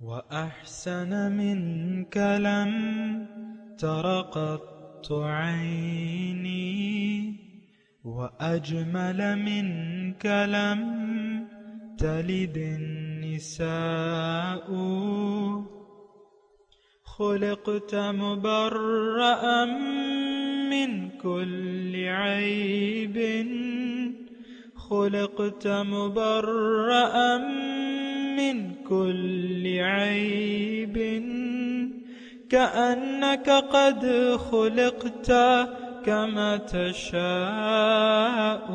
وأحسن منك لم تر قط عيني وأجمل منك لم تلد النساء خلقت مبرأ من كل عيب خلقت مبرأ من كل عيب كأنك قد خلقت كما تشاء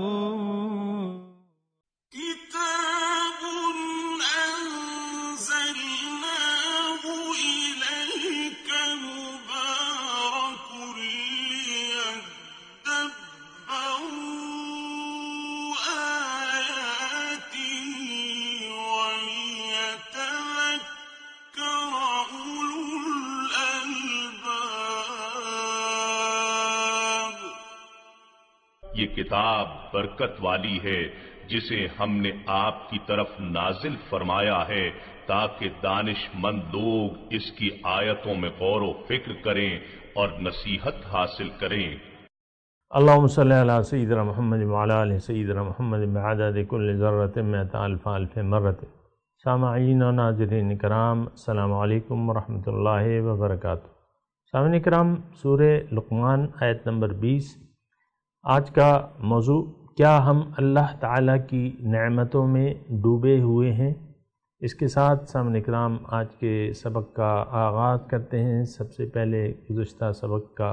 كتاب أنزلناه إليك مبارك ليدبروا آياته وليتذكر أولو الألباب. یہ کتاب برکت والی ہے جسے ہم نے آپ کی طرف نازل فرمایا ہے تاکہ دانش مند لوگ اس کی آیتوں میں غور و فکر کریں اور نصیحت حاصل کریں. اللہم صلی علی سیدنا محمد وعلی آل سیدنا محمد بعدد کل ذرۃ مئۃ الف الف مرۃ. سامعین و ناظرین کرام، السلام علیکم ورحمۃ اللہ وبرکاتہ. سامعین کرام، سورہ لقمان آیت نمبر 20. آج کا موضوع: کیا ہم اللہ تعالیٰ کی نعمتوں میں ڈوبے ہوئے ہیں؟ اس کے ساتھ سامعین کرام آج کے سبق کا آغاز کرتے ہیں. سب سے پہلے گزشتہ سبق کا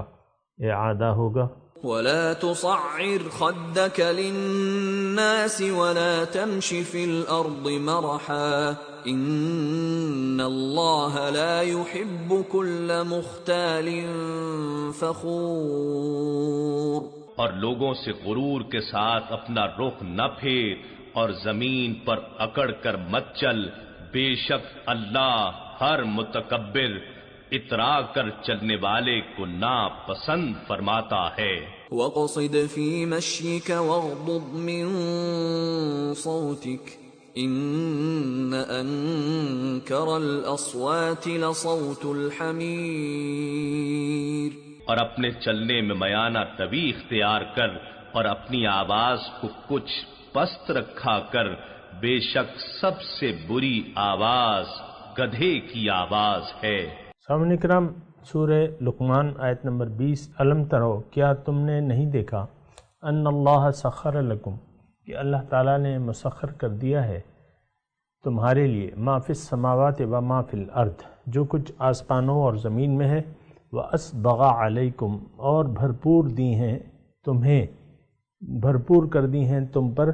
اعادہ ہوگا. ولا تصعر خدك للناس ولا تمش في الأرض مرحا إن الله لا يحب كل مختال فخور. اور لوگوں سے غرور کے ساتھ اپنا رخ نہ پھیر اور زمین پر اکڑ کر مت چل، بے شک اللہ ہر متکبر اترا کر چلنے والے کو ناپسند فرماتا ہے. وَاقْصِدْ فِي مَشْيِكَ وَاغْضُضْ مِنْ صَوْتِكَ إِنَّ أَنْكَرَ الْأَصْوَاتِ لَصَوْتُ الْحَمِيرِ. اور اپنے چلنے میں میانہ طوی اختیار کر اور اپنی آواز کو کچھ پست رکھا کر، بے شک سب سے بری آواز گدھے کی آواز ہے. سامعین کرام، سورہ لقمان آیت نمبر 20. الم ترو، کیا تم نے نہیں دیکھا، ان اللہ سخر لکم، کہ اللہ تعالیٰ نے مسخر کر دیا ہے تمہارے لیے، ما فی السماوات و ما فی الارض، جو کچھ آسمانوں اور زمین میں ہے، وَأَسْبَغَ عَلَيْكُمْ، اور بھرپور دی ہیں تمہیں، بھرپور کر دی ہیں تم پر،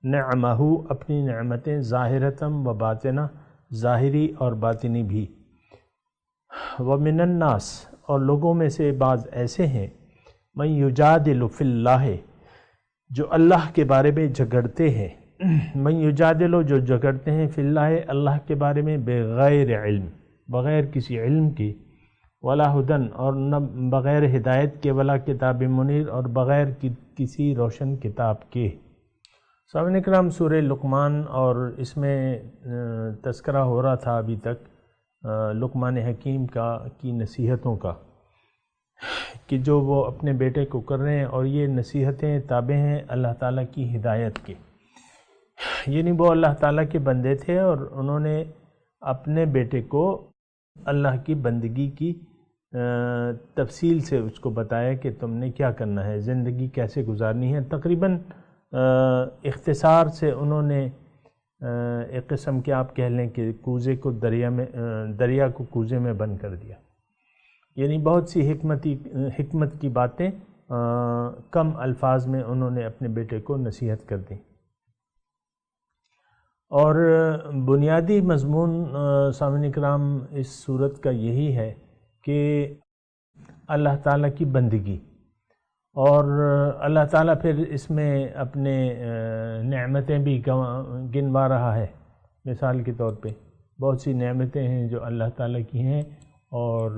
نعمہ، اپنی نعمتیں، ظاہرتم و باطنہ، ظاہری اور باطنی بھی. وَمِنَ النَّاسِ، اور لوگوں میں سے بعض ایسے ہیں، مَن یُجَادِلُ فِی اللَّہِ، جو اللہ کے بارے میں جھگڑتے ہیں، من یجادلو، جو جھگڑتے ہیں، فی اللہ، اللہ کے بارے میں، بغیر علم، بغیر کسی علم کی، ولا ہدن، اور نہ بغیر ہدایت کے، ولا کتاب منیر، اور بغیر کسی روشن کتاب کے. سامعین کرام، سورہ لقمان، اور اس میں تذکرہ ہو رہا تھا ابھی تک لقمان حکیم کی نصیحتوں کا، کہ جو وہ اپنے بیٹے کو کر رہے ہیں، اور یہ نصیحتیں تابع ہیں اللہ تعالیٰ کی ہدایت کے. یعنی وہ اللہ تعالیٰ کے بندے تھے اور انہوں نے اپنے بیٹے کو اللہ کی بندگی کی تفصیل سے اس کو بتایا کہ تم نے کیا کرنا ہے، زندگی کیسے گزارنی ہے. تقریباً اختصار سے انہوں نے ایک قسم کے آپ کہہ لیں کہ کوزے کو دریا کو کوزے میں بند کر دیا. یعنی بہت سی حکمت کی باتیں کم الفاظ میں انہوں نے اپنے بیٹے کو نصیحت کر دی. اور بنیادی مضمون سامعین کرام اس صورت کا یہی ہے کہ اللہ تعالیٰ کی بندگی، اور اللہ تعالیٰ پھر اس میں اپنے نعمتیں بھی گنوا رہا ہے. مثال کے طور پہ بہت سی نعمتیں ہیں جو اللہ تعالیٰ کی ہیں اور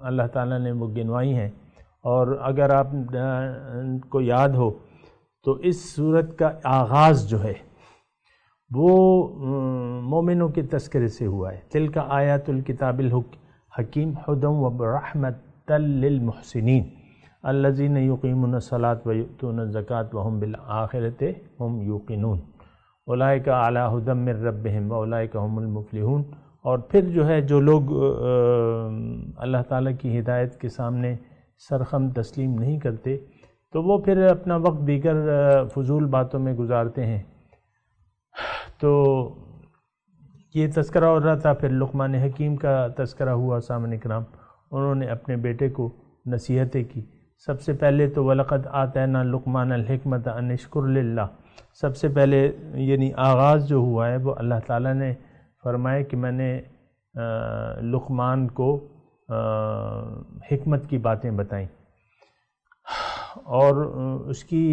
اللہ تعالیٰ نے وہ گنوائی ہیں. اور اگر آپ کو یاد ہو تو اس صورت کا آغاز جو ہے وہ مومنوں کے تذکرے سے ہوا ہے۔ تلک آیات الکتاب الحکیم ھدی ورحمۃ للمحسنین الذین یقیمون الصلاۃ ویؤتون الزکاۃ وہم بالآخرۃ ہم یوقنون اولئک علی ھدی من ربہم واولئک هم المفلحون۔ اور پھر جو ہے جو لوگ اللہ تعالیٰ کی ہدایت کے سامنے سرخم تسلیم نہیں کرتے تو وہ پھر اپنا وقت دیگر فضول باتوں میں گزارتے ہیں۔ تو یہ تذکرہ ہو رہا تھا، پھر لقمان حکیم کا تذکرہ ہوا سامعین کرام۔ انہوں نے اپنے بیٹے کو نصیحتیں کی۔ سب سے پہلے تو وَلَقَدْ آتَيْنَا لُقْمَانَ الْحِكْمَةَ أَنِ اشْكُرْ لِلَّهِ، سب سے پہلے یعنی آغاز جو ہوا ہے وہ اللہ تعالیٰ نے فرمایا کہ میں نے لقمان کو حکمت کی باتیں بتائیں، اور اس کی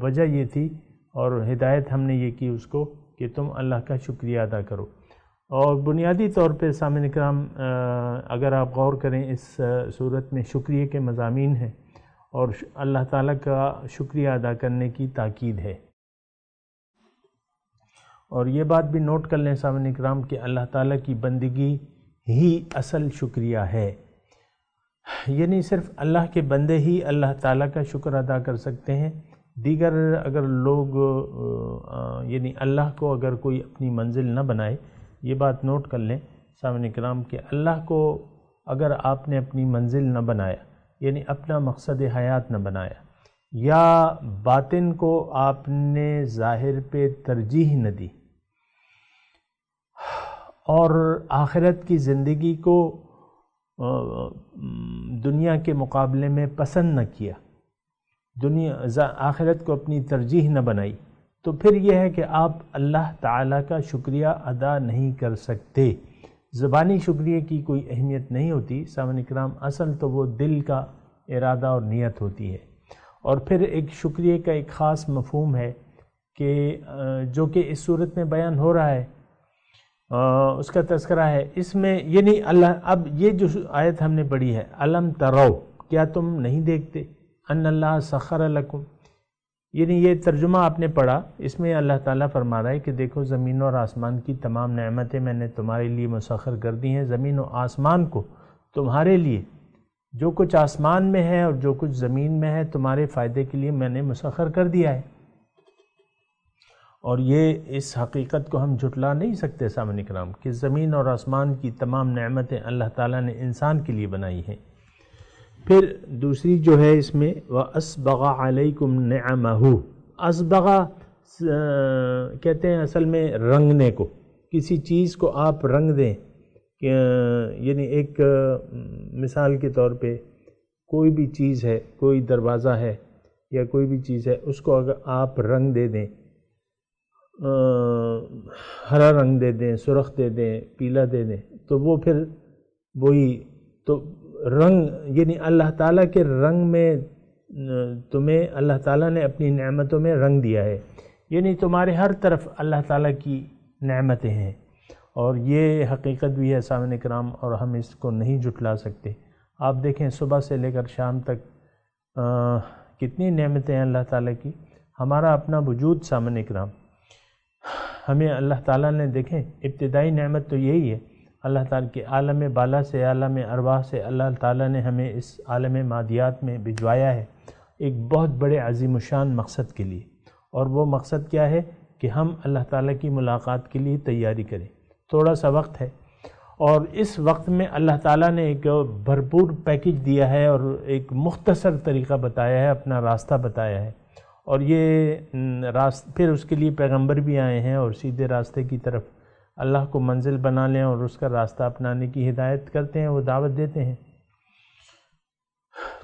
وجہ یہ تھی اور ہدایت ہم نے یہ کی اس کو کہ تم اللہ کا شکریہ ادا کرو۔ اور بنیادی طور پہ سامعین کرام اگر آپ غور کریں اس صورت میں شکریہ کے مضامین ہیں اور اللہ تعالیٰ کا شکریہ ادا کرنے کی تاکید ہے۔ اور یہ بات بھی نوٹ کر لیں سامعین کرام کہ اللہ تعالیٰ کی بندگی ہی اصل شکریہ ہے، یعنی صرف اللہ کے بندے ہی اللہ تعالیٰ کا شکر ادا کر سکتے ہیں۔ دیگر اگر لوگ یعنی اللہ کو اگر کوئی اپنی منزل نہ بنائے، یہ بات نوٹ کر لیں سامعین کرام کہ اللہ کو اگر آپ نے اپنی منزل نہ بنایا، یعنی اپنا مقصد حیات نہ بنایا، یا باطن کو آپ نے ظاہر پہ ترجیح نہ دی، اور آخرت کی زندگی کو دنیا کے مقابلے میں پسند نہ کیا، آخرت کو اپنی ترجیح نہ بنائی، تو پھر یہ ہے کہ آپ اللہ تعالیٰ کا شکریہ ادا نہیں کر سکتے۔ زبانی شکریہ کی کوئی اہمیت نہیں ہوتی سامعین کرام، اصل تو وہ دل کا ارادہ اور نیت ہوتی ہے۔ اور پھر ایک شکریہ کا ایک خاص مفہوم ہے کہ جو کہ اس صورت میں بیان ہو رہا ہے، اس کا تذکرہ ہے اس میں، یعنی اللہ، اب یہ جو آیت ہم نے پڑھی ہے الم ترو، کیا تم نہیں دیکھتے، ان اللہ سخر لکم، یعنی یہ ترجمہ آپ نے پڑھا، اس میں اللہ تعالیٰ فرما رہا ہے کہ دیکھو زمین اور آسمان کی تمام نعمتیں میں نے تمہارے لیے مسخر کر دی ہیں۔ زمین و آسمان کو تمہارے لیے، جو کچھ آسمان میں ہے اور جو کچھ زمین میں ہے تمہارے فائدے کے لیے میں نے مسخر کر دیا ہے۔ اور یہ اس حقیقت کو ہم جھٹلا نہیں سکتے سامعین کرام کہ زمین اور آسمان کی تمام نعمتیں اللہ تعالیٰ نے انسان کے لیے بنائی ہیں۔ پھر دوسری جو ہے اس میں وَأَسْبَغَ عَلَيْكُمْ نِعَمَهُ، اسبغ کہتے ہیں اصل میں رنگنے کو، کسی چیز کو آپ رنگ دیں، یعنی ایک مثال کے طور پہ کوئی بھی چیز ہے، کوئی دروازہ ہے یا کوئی بھی چیز ہے، اس کو اگر آپ رنگ دے دیں، ہرا رنگ دے دیں، سرخ دے دیں، پیلا دے دیں، تو وہ پھر وہی تو رنگ، یعنی اللہ تعالیٰ کے رنگ میں تمہیں اللہ تعالیٰ نے اپنی نعمتوں میں رنگ دیا ہے، یعنی تمہارے ہر طرف اللہ تعالیٰ کی نعمتیں ہیں۔ اور یہ حقیقت بھی ہے سامعین کرام، اور ہم اس کو نہیں جھٹلا سکتے۔ آپ دیکھیں صبح سے لے کر شام تک کتنی نعمتیں ہیں اللہ تعالیٰ کی۔ ہمارا اپنا وجود سامعین کرام، ہمیں اللہ تعالیٰ نے دیکھیں ابتدائی نعمت تو یہی ہے، اللہ تعالیٰ کے عالم بالا سے، عالم ارواح سے اللہ تعالیٰ نے ہمیں اس عالم مادیات میں بھجوایا ہے ایک بہت بڑے عظیم الشان مقصد کے لیے، اور وہ مقصد کیا ہے کہ ہم اللہ تعالیٰ کی ملاقات کے لیے تیاری کریں۔ تھوڑا سا وقت ہے، اور اس وقت میں اللہ تعالیٰ نے ایک بھرپور پیکج دیا ہے اور ایک مختصر طریقہ بتایا ہے، اپنا راستہ بتایا ہے، اور یہ پھر اس کے لیے پیغمبر بھی آئے ہیں اور سیدھے راستے کی طرف اللہ کو منزل بنا لیں اور اس کا راستہ اپنانے کی ہدایت کرتے ہیں، وہ دعوت دیتے ہیں۔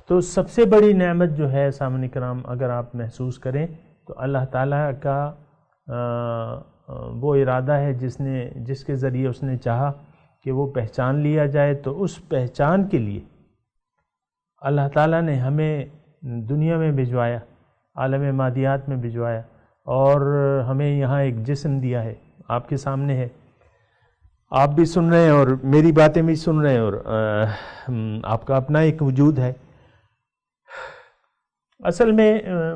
تو سب سے بڑی نعمت جو ہے سامعین کرام اگر آپ محسوس کریں تو اللہ تعالیٰ کا وہ ارادہ ہے جس کے ذریعے اس نے چاہا کہ وہ پہچان لیا جائے، تو اس پہچان کے لیے اللہ تعالیٰ نے ہمیں دنیا میں بھجوایا، عالم مادیات میں بھجوایا، اور ہمیں یہاں ایک جسم دیا ہے، آپ کے سامنے ہے، آپ بھی سن رہے ہیں اور میری باتیں بھی سن رہے ہیں، اور آپ کا اپنا ایک وجود ہے۔ اصل میں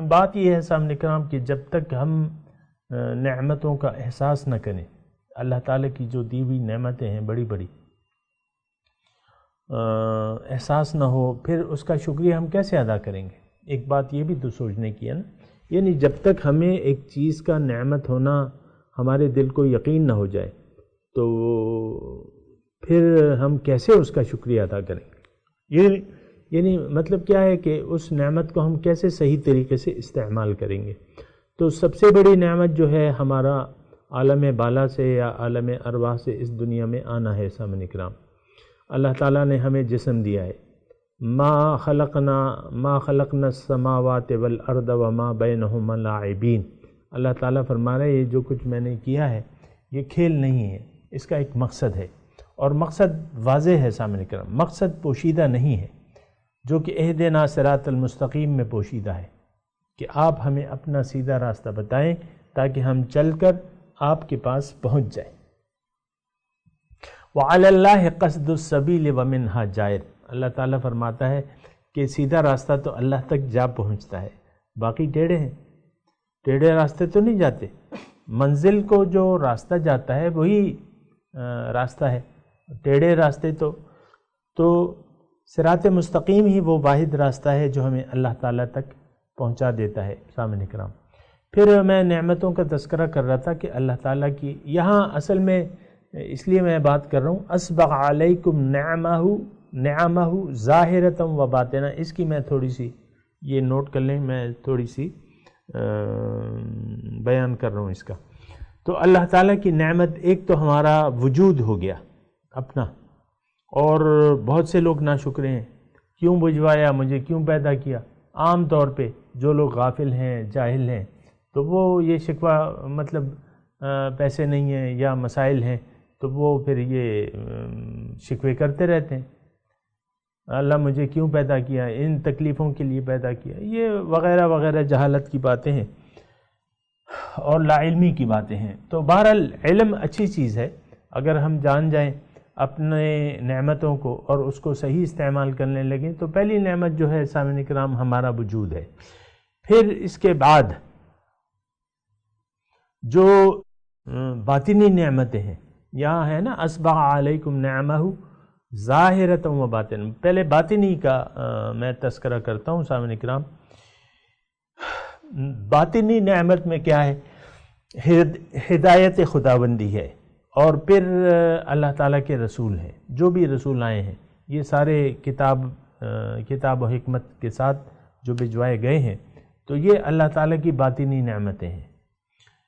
بات یہ ہے سامنے کرام کہ جب تک ہم نعمتوں کا احساس نہ کریں، اللہ تعالیٰ کی جو دی ہوئی نعمتیں ہیں بڑی بڑی احساس نہ ہو، پھر اس کا شکریہ ہم کیسے ادا کریں گے؟ ایک بات یہ بھی تو سوچنے کی ہے نا، یعنی جب تک ہمیں ایک چیز کا نعمت ہونا ہمارے دل کو یقین نہ ہو جائے تو پھر ہم کیسے اس کا شکریہ ادا کریں گے؟ یعنی مطلب کیا ہے کہ اس نعمت کو ہم کیسے صحیح طریقے سے استعمال کریں گے؟ تو سب سے بڑی نعمت جو ہے ہمارا عالم بالا سے یا عالم ارواح سے اس دنیا میں آنا ہے۔ سامعین کرام، اللہ تعالیٰ نے ہمیں جسم دیا ہے، ما خلقنا السماوات والارض وما بینہما لاعبین۔ اللہ تعالیٰ فرما رہے ہیں یہ جو کچھ میں نے کیا ہے یہ کھیل نہیں ہے، اس کا ایک مقصد ہے، اور مقصد واضح ہے۔ سامعین کرام، مقصد پوشیدہ نہیں ہے، جو کہ اہدنا صراط المستقیم میں پوشیدہ ہے کہ آپ ہمیں اپنا سیدھا راستہ بتائیں تاکہ ہم چل کر آپ کے پاس پہنچ جائیں۔ وَعَلَى اللَّهِ قَصْدُ السَّبِيلِ وَمِنْهَا جَائِرٌ۔ اللہ تعالیٰ فرماتا ہے کہ سیدھا راستہ تو اللہ تک جا پہنچتا ہے، باقی ٹیڑھے ہیں، ٹیڑھے راستے تو نہیں جاتے۔ منزل کو جو راستہ جاتا ہے وہی راستہ ہے، ٹیڑھے راستے تو صراط مستقیم ہی وہ واحد راستہ ہے جو ہمیں اللہ تعالیٰ تک پہنچا دیتا ہے۔ سامعین کرام، پھر میں نعمتوں کا تذکرہ کر رہا تھا کہ اللہ تعالیٰ کی یہاں اصل میں اس لیے میں بات کر رہا ہوں، اسبغ علیکم نعمہ ظاہرۃ و باطنہ، اس کی میں تھوڑی سی یہ نوٹ کر لیں، میں تھوڑی سی بیان کر رہا ہوں اس کا۔ تو اللہ تعالیٰ کی نعمت ایک تو ہمارا وجود ہو گیا اپنا، اور بہت سے لوگ ناشکرے ہیں، کیوں بجوایا، مجھے کیوں پیدا کیا۔ عام طور پہ جو لوگ غافل ہیں، جاہل ہیں، تو وہ یہ شکوہ مطلب پیسے نہیں ہیں یا مسائل ہیں تو وہ پھر یہ شکوے کرتے رہتے ہیں، اللہ مجھے کیوں پیدا کیا، ان تکلیفوں کے لیے پیدا کیا، یہ وغیرہ وغیرہ جہالت کی باتیں ہیں اور لا علمی کی باتیں ہیں۔ تو بہرحال علم اچھی چیز ہے، اگر ہم جان جائیں اپنے نعمتوں کو اور اس کو صحیح استعمال کرنے لگیں تو پہلی نعمت جو ہے سامعین کرام ہمارا وجود ہے۔ پھر اس کے بعد جو باطنی نعمتیں ہیں، یہاں ہے نا اسبغ علیکم نعمہ ظاہرۃ و باطن، پہلے باطنی کا میں تذکرہ کرتا ہوں۔ سامعین کرام، باطنی نعمت میں کیا ہے؟ ہدایت خداوندی ہے، اور پھر اللہ تعالیٰ کے رسول ہیں، جو بھی رسول آئے ہیں یہ سارے کتاب و حکمت کے ساتھ جو بھجوائے گئے ہیں، تو یہ اللہ تعالیٰ کی باطنی نعمتیں ہیں۔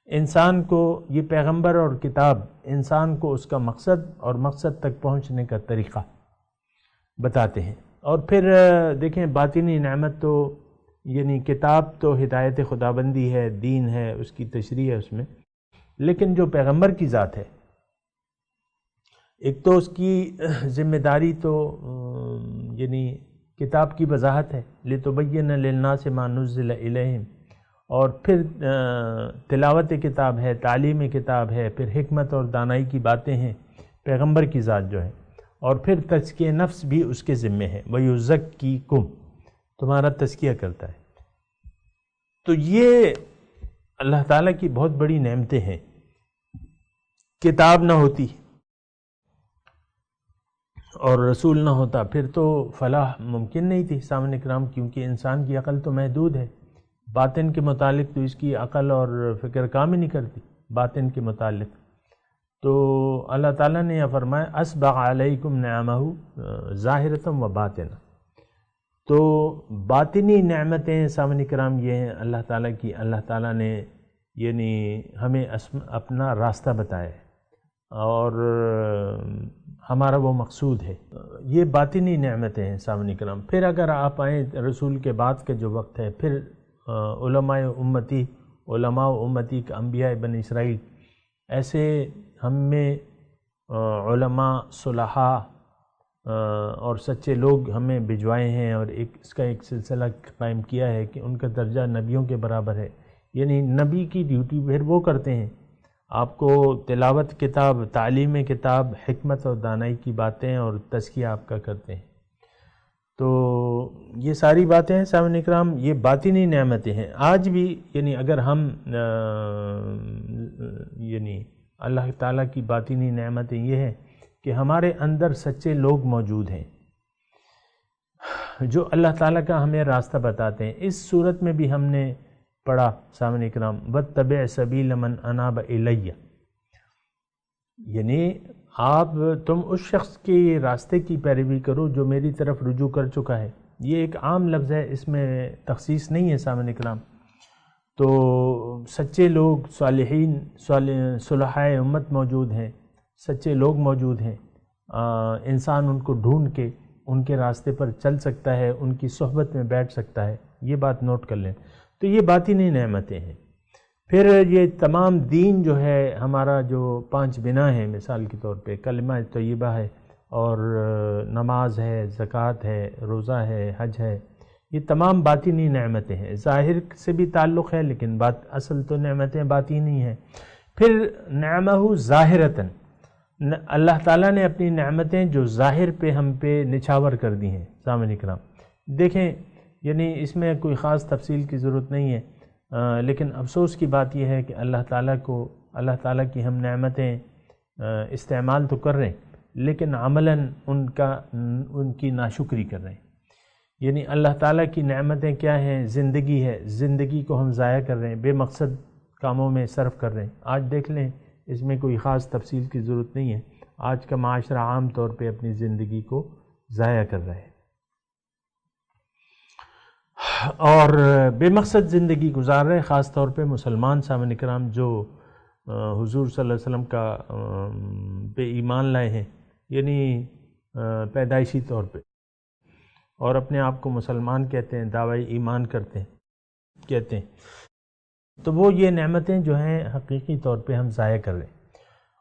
انسان کو یہ پیغمبر اور کتاب انسان کو اس کا مقصد اور مقصد تک پہنچنے کا طریقہ بتاتے ہیں۔ اور پھر دیکھیں باطنی نعمت تو یعنی کتاب تو ہدایت خداوندی ہے، دین ہے، اس کی تشریح ہے اس میں، لیکن جو پیغمبر کی ذات ہے ایک تو اس کی ذمہ داری تو یعنی کتاب کی وضاحت ہے، لِتُبَيِّنَ لِلنَّاسِ مَا نُزِّلَ إِلَيْهِمْ، اور پھر تلاوت کتاب ہے، تعلیم کتاب ہے، پھر حکمت اور دانائی کی باتیں ہیں پیغمبر کی ذات جو ہے، اور پھر تزکیہ نفس بھی اس کے ذمے ہے، وَيُزَكِّيكُمْ، تمہارا تزکیہ کرتا ہے۔ تو یہ اللہ تعالیٰ کی بہت بڑی نعمتیں ہیں۔ کتاب نہ ہوتی اور رسول نہ ہوتا پھر تو فلاح ممکن نہیں تھی سامعین کرام، کیونکہ انسان کی عقل تو محدود ہے، باطن کے متعلق تو اس کی عقل اور فکر کام ہی نہیں کرتی باطن کے متعلق۔ تو اللہ تعالیٰ نے یہ فرمایا اسبغ علیکم نعمہ ظاہرۃ و باطنہ، تو باطنی نعمتیں سامعین کرام یہ ہیں اللہ تعالیٰ کی، اللہ تعالیٰ نے یعنی ہمیں اپنا راستہ بتایا ہے اور ہمارا وہ مقصود ہے، یہ باطنی نعمتیں ہیں سامعین کرام۔ پھر اگر آپ آئیں رسول کے بعد کے جو وقت ہے، پھر علماء امتی کا انبیاء بن اسرائیل، ایسے ہم میں علماء صلحاء اور سچے لوگ ہمیں بھجوائے ہیں، اور اس کا ایک سلسلہ قائم کیا ہے کہ ان کا درجہ نبیوں کے برابر ہے، یعنی نبی کی ڈیوٹی پھر وہ کرتے ہیں، آپ کو تلاوت کتاب، تعلیم کتاب، حکمت اور دانائی کی باتیں اور تزکیہ آپ کا کرتے ہیں۔ تو یہ ساری باتیں ہیں سامعین اکرام، یہ باطنی نعمتیں ہیں. آج بھی یعنی اگر ہم یعنی اللہ تعالیٰ کی باطنی نعمتیں یہ ہیں کہ ہمارے اندر سچے لوگ موجود ہیں جو اللہ تعالیٰ کا ہمیں راستہ بتاتے ہیں. اس صورت میں بھی ہم نے پڑھا سامعین اکرام وَاتَّبِعْ سَبِيلَ مَنْ أَنَابَ إِلَيَّ، یعنی تم اس شخص کے راستے کی پیروی کرو جو میری طرف رجوع کر چکا ہے. یہ ایک عام لفظ ہے، اس میں تخصیص نہیں ہے سامعین اکرام. تو سچے لوگ، صالحین، صلحائے امت موجود ہیں، سچے لوگ موجود ہیں. انسان ان کو ڈھونڈ کے ان کے راستے پر چل سکتا ہے، ان کی صحبت میں بیٹھ سکتا ہے. یہ بات نوٹ کر لیں. تو یہ باطنی نعمتیں ہیں. پھر یہ تمام دین جو ہے ہمارا، جو 5 بنا ہیں مثال کے طور پہ، کلمہ طیبہ ہے اور نماز ہے، زکوٰۃ ہے، روزہ ہے، حج ہے، یہ تمام باطنی نعمتیں ہیں. ظاہر سے بھی تعلق ہے لیکن اصل تو نعمتیں باطنی ہیں. پھر نعمہ ظاہرتاً، اللہ تعالیٰ نے اپنی نعمتیں جو ظاہر پہ ہم پہ نچھاور کر دی ہیں. سامعین کرام دیکھیں، یعنی اس میں کوئی خاص تفصیل کی ضرورت نہیں ہے، لیکن افسوس کی بات یہ ہے کہ اللہ تعالیٰ کی ہم نعمتیں استعمال تو کر رہے ہیں لیکن عملاً ان کی ناشکری کر رہے ہیں. یعنی اللہ تعالیٰ کی نعمتیں کیا ہیں؟ زندگی ہے، زندگی کو ہم ضائع کر رہے ہیں، بے مقصد کاموں میں صرف کر رہے ہیں. آج دیکھ لیں، اس میں کوئی خاص تفصیل کی ضرورت نہیں ہے. آج کا معاشرہ عام طور پہ اپنی زندگی کو ضائع کر رہا ہے اور بے مقصد زندگی گزار رہے، خاص طور پہ مسلمان سامعین کرام جو حضور صلی اللہ علیہ وسلم کا پہ ایمان لائے ہیں، یعنی پیدائشی طور پہ، اور اپنے آپ کو مسلمان کہتے ہیں، دعوی ایمان کہتے ہیں. تو وہ یہ نعمتیں جو ہیں حقیقی طور پہ ہم ضائع کر رہے ہیں.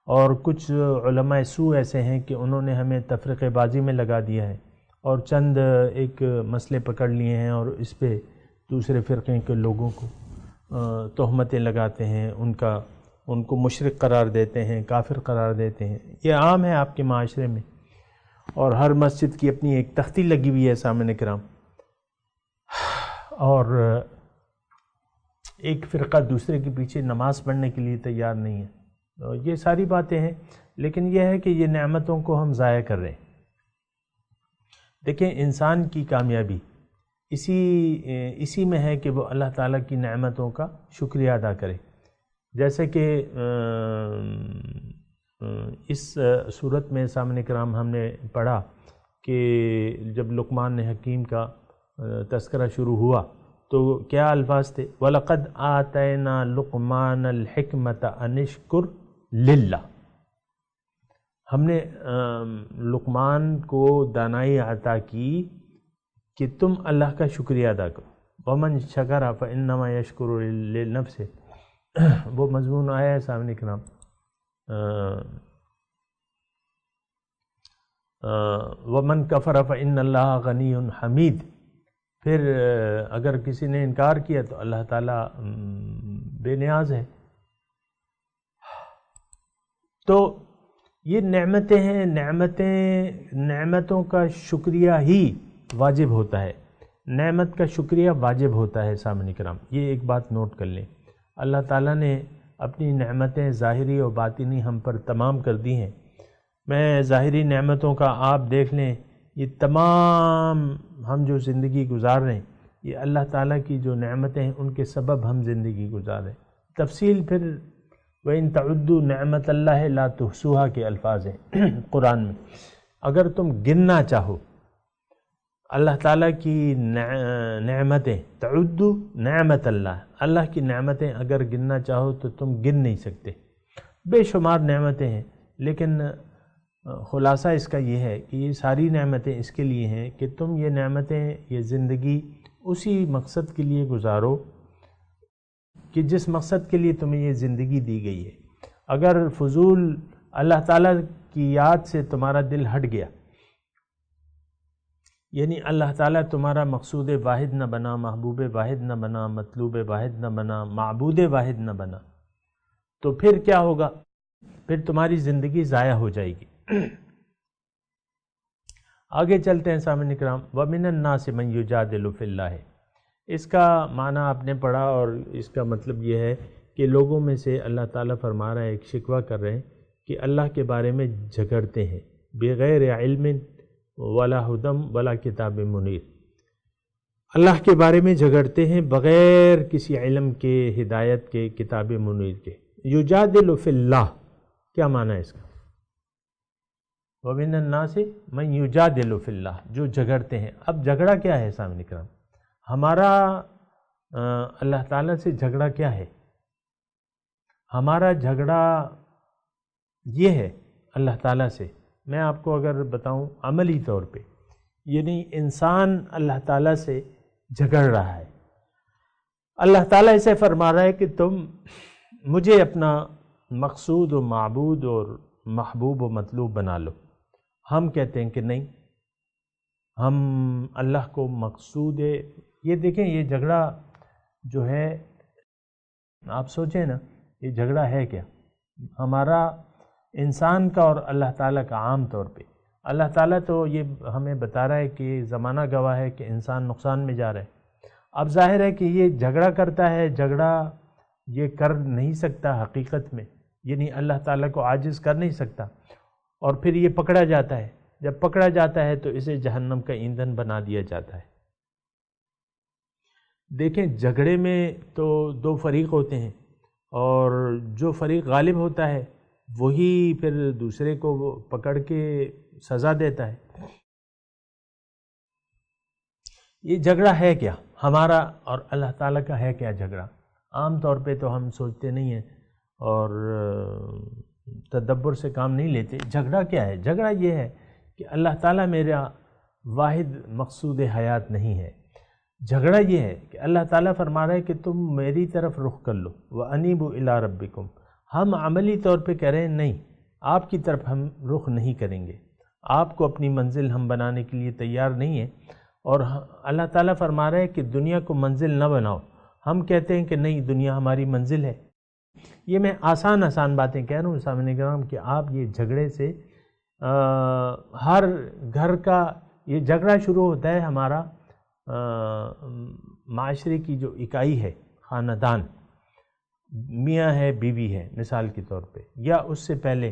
اور کچھ علماء سوء ایسے ہیں کہ انہوں نے ہمیں تفرقے بازی میں لگا دیا ہے اور چند ایک مسئلے پکڑ لیے ہیں اور اس پہ دوسرے فرقے کے لوگوں کو تہمتیں لگاتے ہیں، ان کو مشرک قرار دیتے ہیں، کافر قرار دیتے ہیں. یہ عام ہے آپ کے معاشرے میں، اور ہر مسجد کی اپنی ایک تختی لگی ہوئی ہے سامعین کرام، اور ایک فرقہ دوسرے کے پیچھے نماز پڑھنے کے لیے تیار نہیں ہے. تو یہ ساری باتیں ہیں، لیکن یہ ہے کہ یہ نعمتوں کو ہم ضائع کر رہے ہیں. دیکھیں، انسان کی کامیابی اسی میں ہے کہ وہ اللہ تعالیٰ کی نعمتوں کا شکریہ ادا کرے. جیسے کہ اس صورت میں سامعین کرام ہم نے پڑھا کہ جب لقمان حکیم کا تذکرہ شروع ہوا تو کیا الفاظ تھے؟ وَلَقَدْ آتَيْنَا لُقْمَانَ الْحِكْمَةَ أَنِ اشْكُرْ لِلَّهِ، ہم نے لقمان کو دانائی عطا کی کہ تم اللہ کا شکریہ ادا کرو. وَمَنْ شَكَرَ فَإِنَّمَا يَشْكُرُ لِنَفْسِهِ، وہ مضمون آیا ہے سامنے کے نام. وَمَنْ كَفَرَ فَإِنَّ اللَّهَ غَنِيٌّ حَمِيدٌ. پھر اگر کسی نے انکار کیا تو اللہ تعالیٰ بے نیاز ہے. تو یہ نعمتیں ہیں، نعمتوں کا شکریہ ہی واجب ہوتا ہے، نعمت کا شکریہ واجب ہوتا ہے سامعین کرام. یہ ایک بات نوٹ کر لیں، اللہ تعالیٰ نے اپنی نعمتیں ظاہری اور باطنی ہم پر تمام کر دی ہیں. میں ظاہری نعمتوں کا آپ دیکھ لیں، یہ تمام ہم جو زندگی گزار رہے ہیں، یہ اللہ تعالیٰ کی جو نعمتیں ہیں ان کے سبب ہم زندگی گزار رہے ہیں. تفصیل پھر وَإِن تَعُدُّوا نِعْمَةَ اللَّهِ لَا تُحْصُوهَا کے الفاظ ہیں قرآن میں. اگر تم گننا چاہو اللہ تعالیٰ کی نعمتیں، تعدوا نعمت اللہ کی نعمتیں اگر گننا چاہو تو تم گن نہیں سکتے. بے شمار نعمتیں ہیں، لیکن خلاصہ اس کا یہ ہے کہ یہ ساری نعمتیں اس کے لیے ہیں کہ تم یہ نعمتیں، یہ زندگی اسی مقصد کے لیے گزارو کہ جس مقصد کے لیے تمہیں یہ زندگی دی گئی ہے. اگر فضول اللہ تعالیٰ کی یاد سے تمہارا دل ہٹ گیا، یعنی اللہ تعالیٰ تمہارا مقصود واحد نہ بنا، محبوب واحد نہ بنا، مطلوب واحد نہ بنا، معبود واحد نہ بنا، تو پھر کیا ہوگا؟ پھر تمہاری زندگی ضائع ہو جائے گی. آگے چلتے ہیں سامعین اکرام، وَمِنَ النَّاسِ مَن يُجَادِلُ فِي اللَّهِ، اس کا معنی آپ نے پڑھا اور اس کا مطلب یہ ہے کہ لوگوں میں سے اللہ تعالیٰ فرما رہا ہے، ایک شکوہ کر رہے ہیں کہ اللہ کے بارے میں جھگڑتے ہیں، بغیر علم ولا ہدم ولا کتاب منیر، اللہ کے بارے میں جھگڑتے ہیں بغیر کسی علم کے، ہدایت کے، کتاب منیر کے۔ یجادل فی اللہ، کیا معنی ہے اس کا؟ وَمِنَ النَّاسِ مَن یجادل فی اللہ، جو جھگڑتے ہیں۔ اب جھگڑا کیا ہے سامعین اکرام؟ ہمارا اللہ تعالیٰ سے جھگڑا کیا ہے؟ ہمارا جھگڑا یہ ہے اللہ تعالیٰ سے، میں آپ کو اگر بتاؤں عملی طور پہ، یعنی انسان اللہ تعالیٰ سے جھگڑ رہا ہے۔ اللہ تعالیٰ اسے فرما رہا ہے کہ تم مجھے اپنا مقصود و معبود اور محبوب و مطلوب بنا لو۔ ہم کہتے ہیں کہ نہیں، ہم اللہ کو مقصود ہے۔ یہ دیکھیں، یہ جھگڑا جو ہے، آپ سوچیں نا، یہ جھگڑا ہے کیا؟ ہمارا انسان کا اور اللہ تعالیٰ کا عام طور پہ۔ اللہ تعالیٰ تو یہ ہمیں بتا رہا ہے کہ زمانہ گواہ ہے کہ انسان نقصان میں جا رہا ہے۔ اب ظاہر ہے کہ یہ جھگڑا کرتا ہے، جھگڑا یہ کر نہیں سکتا حقیقت میں، یعنی اللہ تعالیٰ کو عاجز کر نہیں سکتا، اور پھر یہ پکڑا جاتا ہے۔ جب پکڑا جاتا ہے تو اسے جہنم کا ایندھن بنا دیا جاتا ہے۔ دیکھیں، جھگڑے میں تو دو فریق ہوتے ہیں، اور جو فریق غالب ہوتا ہے وہی پھر دوسرے کو پکڑ کے سزا دیتا ہے۔ یہ جھگڑا ہے کیا؟ ہمارا اور اللہ تعالیٰ کا ہے کیا جھگڑا؟ عام طور پہ تو ہم سوچتے نہیں ہیں اور تدبر سے کام نہیں لیتے۔ جھگڑا کیا ہے؟ جھگڑا یہ ہے کہ اللہ تعالیٰ میرا واحد مقصود حیات نہیں ہے۔ جھگڑا یہ ہے کہ اللہ تعالیٰ فرما رہا ہے کہ تم میری طرف رخ کر لو، وَأَنِيبُوا إِلَىٰ رَبِّكُمْ۔ ہم عملی طور پہ کہہ رہے ہیں نہیں، آپ کی طرف ہم رخ نہیں کریں گے، آپ کو اپنی منزل ہم بنانے کے لیے تیار نہیں ہیں۔ اور اللہ تعالیٰ فرما رہا ہے کہ دنیا کو منزل نہ بناؤ، ہم کہتے ہیں کہ نہیں، دنیا ہماری منزل ہے۔ یہ میں آسان باتیں کہہ رہا ہوں سامعین کرام کہ آپ یہ جھگڑے سے ہر گھر کا یہ جھگڑا شروع ہوتا ہے۔ ہمارا معاشرے کی جو اکائی ہے، خاندان، میاں ہے بیوی ہے مثال کے طور پہ، یا اس سے پہلے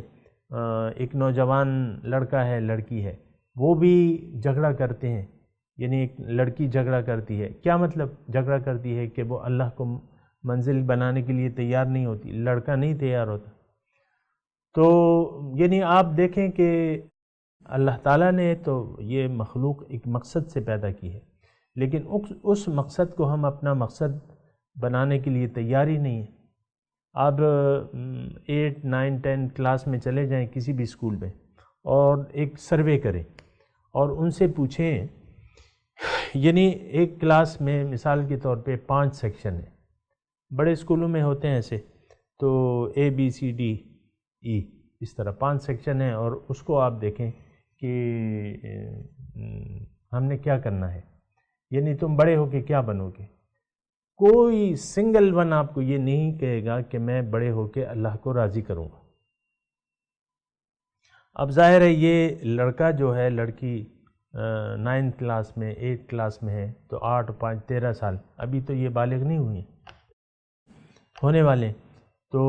ایک نوجوان لڑکا ہے لڑکی ہے، وہ بھی جھگڑا کرتے ہیں۔ یعنی ایک لڑکی جھگڑا کرتی ہے، کیا مطلب جھگڑا کرتی ہے؟ کہ وہ اللہ کو منزل بنانے کے لیے تیار نہیں ہوتی، لڑکا نہیں تیار ہوتا۔ تو یعنی آپ دیکھیں کہ اللہ تعالیٰ نے تو یہ مخلوق ایک مقصد سے پیدا کی ہے، لیکن اس مقصد کو ہم اپنا مقصد بنانے کے لیے تیار ہی نہیں ہے۔ آپ 8, 9, 10 کلاس میں چلے جائیں کسی بھی اسکول میں اور ایک سروے کریں اور ان سے پوچھیں، یعنی ایک کلاس میں مثال کے طور پہ 5 سیکشن ہیں، بڑے اسکولوں میں ہوتے ہیں ایسے، تو ABCDE اس طرح 5 سیکشن ہیں، اور اس کو آپ دیکھیں کہ ہم نے کیا کرنا ہے، یعنی تم بڑے ہو کے کیا بنو گے۔ کوئی سنگل ون آپ کو یہ نہیں کہے گا کہ میں بڑے ہو کے اللہ کو راضی کروں گا۔ اب ظاہر ہے یہ لڑکا جو ہے، لڑکی 9 کلاس میں 8 کلاس میں ہے، تو 8 5 13 سال، ابھی تو یہ بالغ نہیں ہوئی ہیں، ہونے والے، تو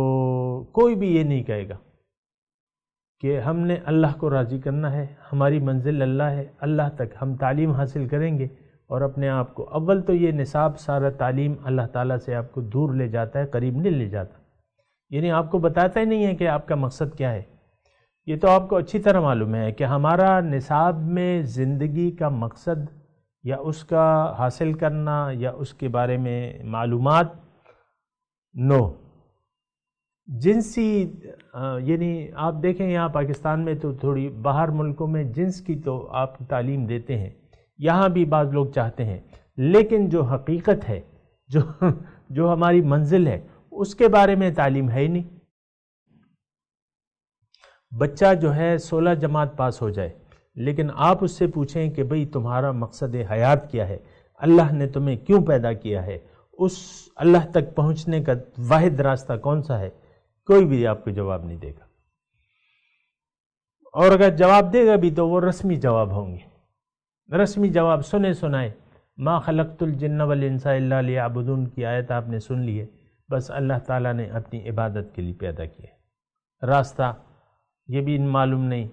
کوئی بھی یہ نہیں کہے گا کہ ہم نے اللہ کو راضی کرنا ہے، ہماری منزل اللہ ہے، اللہ تک ہم تعلیم حاصل کریں گے اور اپنے آپ کو، اول تو یہ نصاب سارا تعلیم اللہ تعالیٰ سے آپ کو دور لے جاتا ہے، قریب نہیں لے جاتا، یعنی آپ کو بتاتا ہی نہیں ہے کہ آپ کا مقصد کیا ہے۔ یہ تو آپ کو اچھی طرح معلوم ہے کہ ہمارا نصاب میں زندگی کا مقصد یا اس کا حاصل کرنا یا اس کے بارے میں معلومات جنسی، یعنی آپ دیکھیں یہاں پاکستان میں تو تھوڑی، باہر ملکوں میں جنس کی تو آپ تعلیم دیتے ہیں، یہاں بھی بعض لوگ چاہتے ہیں، لیکن جو حقیقت ہے، جو ہماری منزل ہے، اس کے بارے میں تعلیم ہے ہی نہیں۔ بچہ جو ہے 16 جماعت پاس ہو جائے، لیکن آپ اس سے پوچھیں کہ بھئی تمہارا مقصد حیات کیا ہے، اللہ نے تمہیں کیوں پیدا کیا ہے، اس اللہ تک پہنچنے کا واحد راستہ کون سا ہے، کوئی بھی آپ کو جواب نہیں دے گا، اور اگر جواب دے گا بھی تو وہ رسمی جواب ہوں گے، رسمی جواب سنے سنائے، ما خلقت الجن والانس الا لیعبدون کی آیت آپ نے سن لی ہے، بس اللہ تعالیٰ نے اپنی عبادت کے لیے پیدا کیا، راستہ یہ بھی معلوم نہیں،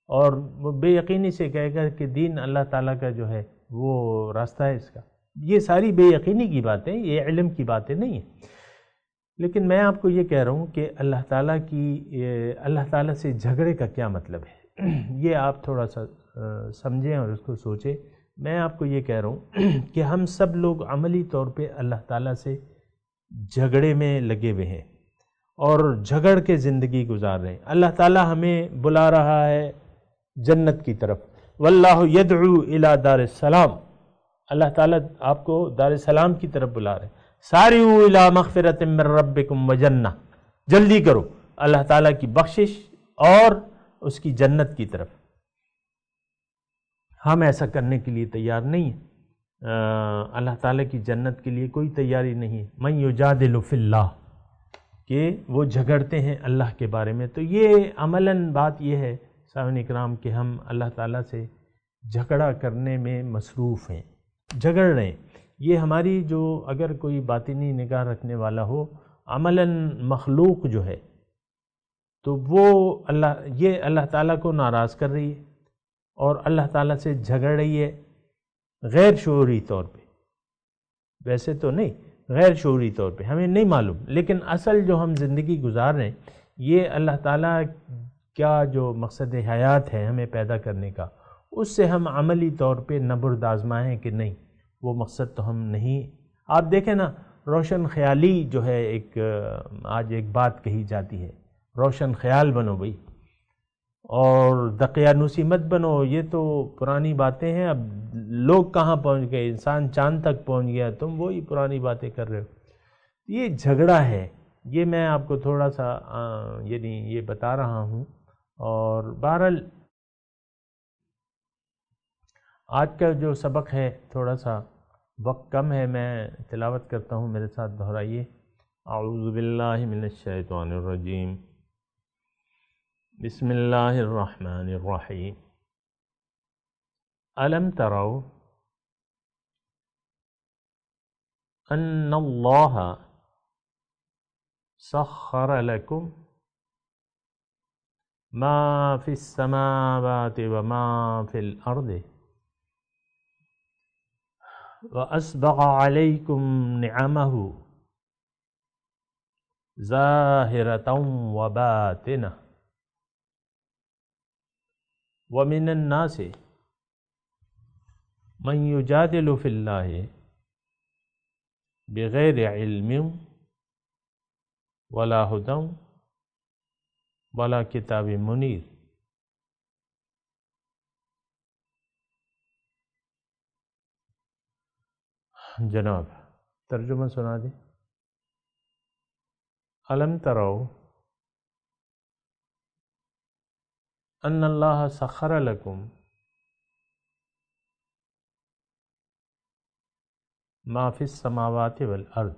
اور وہ بے یقینی سے کہے گا کہ دین اللہ تعالیٰ کا جو ہے وہ راستہ ہے اس کا. یہ ساری بے یقینی کی باتیں، یہ علم کی باتیں نہیں ہیں. لیکن میں آپ کو یہ کہہ رہا ہوں کہ اللہ تعالیٰ سے جھگڑے کا کیا مطلب ہے، یہ آپ تھوڑا سا سمجھیں اور اس کو سوچیں. میں آپ کو یہ کہہ رہا ہوں کہ ہم سب لوگ عملی طور پہ اللہ تعالیٰ سے جھگڑے میں لگے ہوئے ہیں اور جھگڑ کے زندگی گزار رہے ہیں. اللہ تعالیٰ ہمیں بلا رہا ہے جنت کی طرف، واللہ یدعو الی دار السلام، اللہ تعالیٰ آپ کو دار السلام کی طرف بلا رہے ہیں. سارعوا الی مغفرۃ من ربکم وجنہ، جلدی کرو اللہ تعالیٰ کی بخشش اور اس کی جنت کی طرف. ہم ایسا کرنے کے لیے تیار نہیں ہیں، اللہ تعالیٰ کی جنت کے لیے کوئی تیاری نہیں ہے. من یجادل فی اللہ، کہ وہ جھگڑتے ہیں اللہ کے بارے میں. تو یہ عملاً بات یہ ہے سامعین اکرام کہ ہم اللہ تعالیٰ سے جھگڑا کرنے میں مصروف ہیں، جھگڑ رہے ہیں. یہ ہماری جو اگر کوئی باطنی نگاہ رکھنے والا ہو، عملاً مخلوق جو ہے تو وہ اللہ تعالیٰ کو ناراض کر رہی ہے اور اللہ تعالیٰ سے جھگڑ رہی ہے غیر شعوری طور پہ. ویسے تو نہیں، غیر شعوری طور پہ ہمیں نہیں معلوم، لیکن اصل جو ہم زندگی گزار رہے ہیں یہ اللہ تعالیٰ کا جو مقصد حیات ہے ہمیں پیدا کرنے کا، اس سے ہم عملی طور پہ نبرد آزمائیں کہ نہیں، وہ مقصد تو ہم نہیں. آپ دیکھیں نا، روشن خیالی جو ہے آج ایک بات کہی جاتی ہے، روشن خیال بنو بھئی اور دقیانوسی مت بنو. یہ تو پرانی باتیں ہیں، اب لوگ کہاں پہنچ گئے، انسان چاند تک پہنچ گیا، تم وہی پرانی باتیں کر رہے ہو. یہ جھگڑا ہے، یہ میں آپ کو تھوڑا سا یعنی یہ بتا رہا ہوں. اور بہرحال آج کا جو سبق ہے تھوڑا سا وقت کم ہے، میں تلاوت کرتا ہوں، میرے ساتھ دہرائیے. اعوذ باللہ من الشیطان الرجیم، بسم اللہ الرحمن الرحیم. الم تروا ان اللہ سخر لکم ما فی السماوات وما فی الارض واسبغ علیکم نعمہ ظاہرۃ وباطنہ ومن الناس من یجادل فی اللہ بغیر علم ولا ہدی ولا کتاب منیر. جناب ترجمہ سنا دیں. الم تروا ان اللہ سخر لکم ما فی السماوات والارض،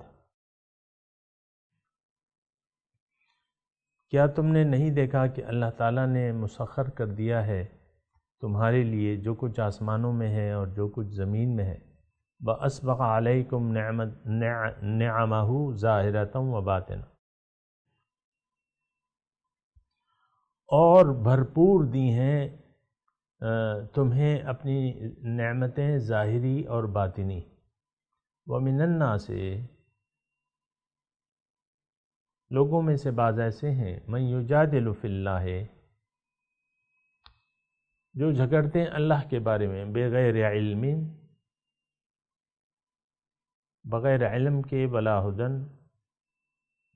کیا تم نے نہیں دیکھا کہ اللہ تعالیٰ نے مسخر کر دیا ہے تمہارے لیے جو کچھ آسمانوں میں ہے اور جو کچھ زمین میں ہے. وَأَسْبَغَ عَلَيْكُمْ نِعَمَهُ ظَاهِرَةً وَبَاطِنَةً، اور بھرپور دی ہیں تمہیں اپنی نعمتیں ظاہری اور باطنی. وَمِنَ النَّاسِ، لوگوں میں سے بعض ایسے ہیں، من یجادل فی اللہ، جو جھگڑتے ہیں اللہ کے بارے میں، بغیر علم، بغیر علم کے، بلا ہدن،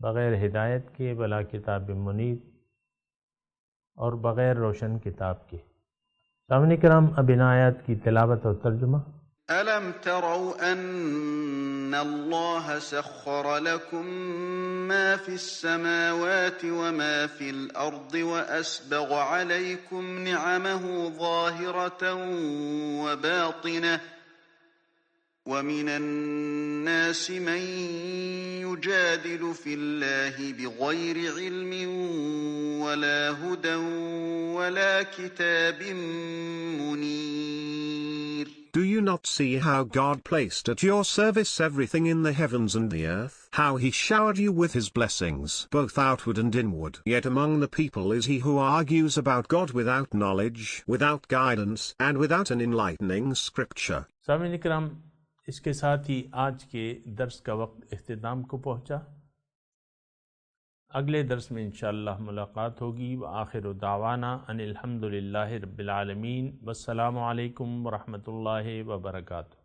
بغیر ہدایت کے، بلا کتاب منیر، اور بغیر روشن کتاب کے. سامعین کرام، اب ان آیات کی تلاوت اور ترجمہ. أَلَمْ تَرَوْا أَنَّ اللَّهَ سَخَّرَ لَكُم مَّا فِي السَّمَاوَاتِ وَمَا فِي الْأَرْضِ وَأَسْبَغَ عَلَيْكُمْ نِعَمَهُ ظَاهِرَةً وَبَاطِنَةً وَمِنَ النَّاسِ مَن يُجَادِلُ فِي اللَّهِ بِغَيْرِ عِلْمٍ وَلَا هُدًى وَلَا كِتَابٍ مُنِيرٍ. Do you not see how God placed at your service everything in the heavens and the earth? How he showered you with his blessings, both outward and inward. Yet among the people is he who argues about God without knowledge, without guidance, and without an enlightening scripture. سامعین کرام، اس کے ساتھ ہی آج کے درس کا وقت اختتام کو پہنچا۔ اگلے درس میں انشاءاللہ ملاقات ہوگی۔ وآخر دعوانا ان الحمدللہ رب العالمین، والسلام علیکم ورحمۃ اللہ وبرکاتہ۔